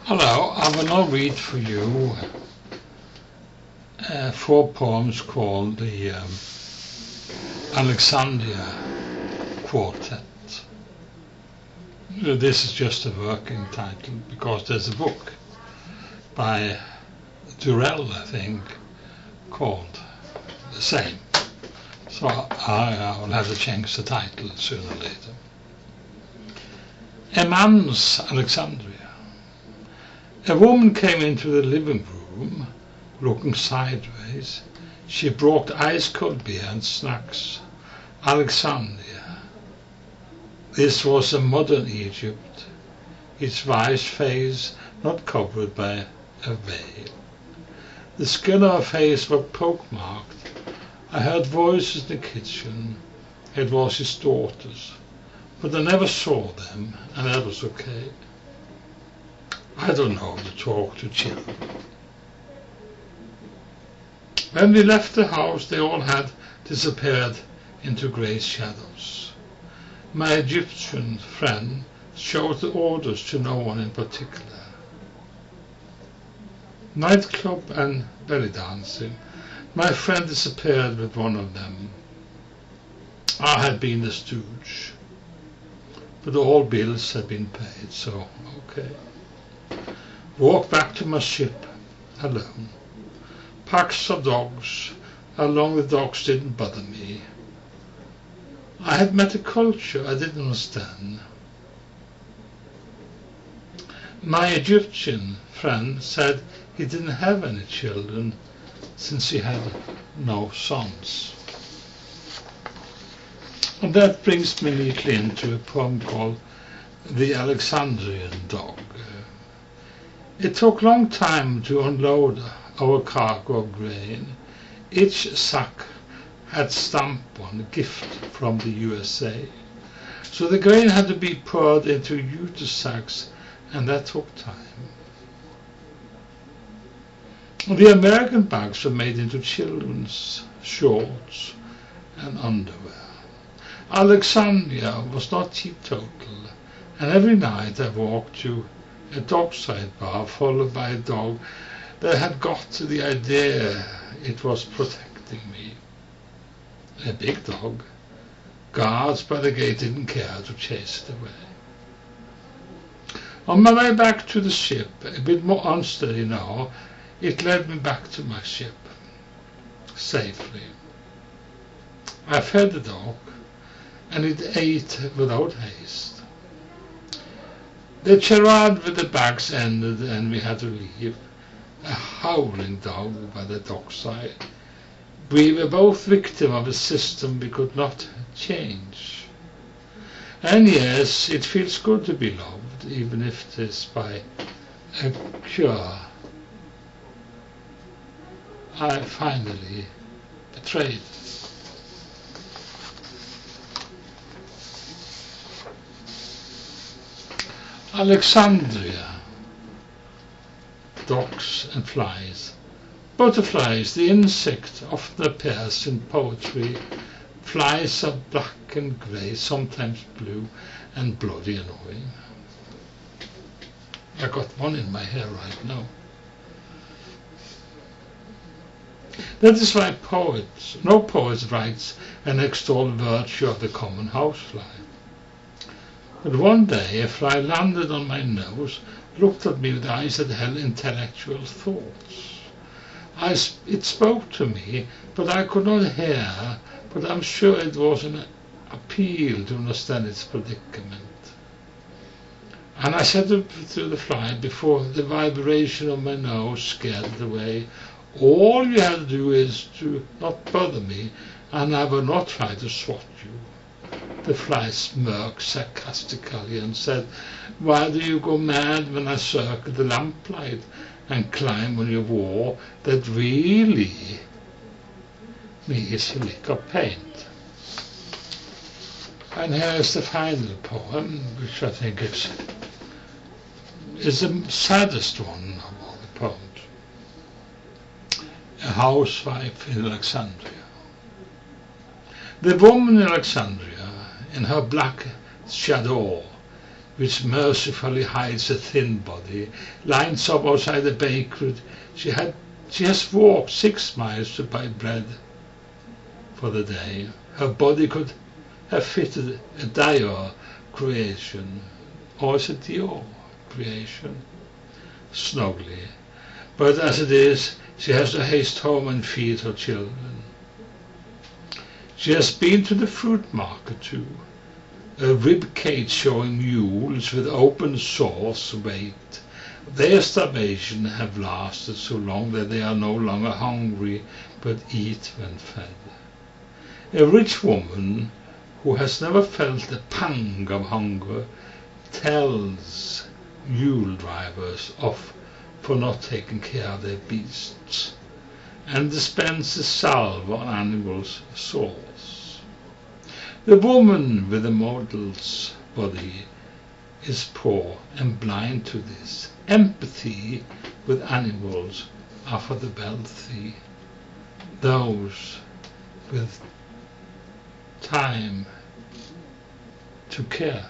Hello, I will now read for you 4 poems called the Alexandria quartet. This is just a working title because there's a book by Durrell, I think, called the same. So I will have to change the title sooner or later. A man's Alexandria. A woman came into the living room, looking sideways. She brought ice-cold beer and snacks. Alexandria. This was a modern Egypt, its wise face not covered by a veil. The skin of her face was poke-marked. I heard voices in the kitchen. It was his daughters, but I never saw them, and that was okay. I don't know how to talk to children. When we left the house, they all had disappeared into grey shadows. My Egyptian friend showed the orders to no one in particular. Nightclub and belly dancing. My friend disappeared with one of them. I had been the stooge, but all bills had been paid, so okay. Walked back to my ship, alone. Packs of dogs. How long the dogs didn't bother me. I had met a culture I didn't understand. My Egyptian friend said he didn't have any children since he had no sons. And that brings me neatly into a poem called The Alexandrian Dog. It took a long time to unload our cargo of grain. Each sack had stamped on a gift from the USA. So the grain had to be poured into huge sacks, and that took time. The American bags were made into children's shorts and underwear. Alexandria was not teetotal, and every night I walked to a dockside bar followed by a dog that had got to the idea it was protecting me. A big dog. Guards by the gate didn't care to chase it away. On my way back to the ship, a bit more unsteady now, it led me back to my ship, safely. I fed the dog, and it ate without haste. The charade with the bags ended, and we had to leave. A howling dog by the dockside. We were both victims of a system we could not change. And yes, it feels good to be loved, even if it is by a cure I finally betrayed. Alexandria. Dogs and flies. Butterflies, the insect, often appears in poetry. Flies are black and grey, sometimes blue, and bloody annoying. I got one in my hair right now. That is why no poet writes and extol virtue of the common housefly. But one day a fly landed on my nose, looked at me with eyes that held intellectual thoughts. It spoke to me, but I could not hear, but I'm sure it was an appeal to understand its predicament. And I said to the fly, before the vibration of my nose scared it away, all you have to do is to not bother me, and I will not try to swat you. The fly smirked sarcastically and said, why do you go mad when I circle the lamplight and climb on your wall that really needs a lick of paint? And here is the final poem, which I think is the saddest one of all the poems. A housewife in Alexandria. The woman in Alexandria, in her black chador, which mercifully hides a thin body, lines up outside the bakery. She has walked 6 miles to buy bread for the day. Her body could have fitted a Dior creation, or is it Dior creation? Snugly. But as it is, she has to haste home and feed her children. She has been to the fruit market too. A rib cage showing mules with open sores wait. Their starvation have lasted so long that they are no longer hungry, but eat when fed. A rich woman who has never felt the pang of hunger tells mule drivers off for not taking care of their beasts, and dispenses salve on animals' sores. The woman with the model's body is poor and blind to this. Empathy with animals are for the wealthy, those with time to care.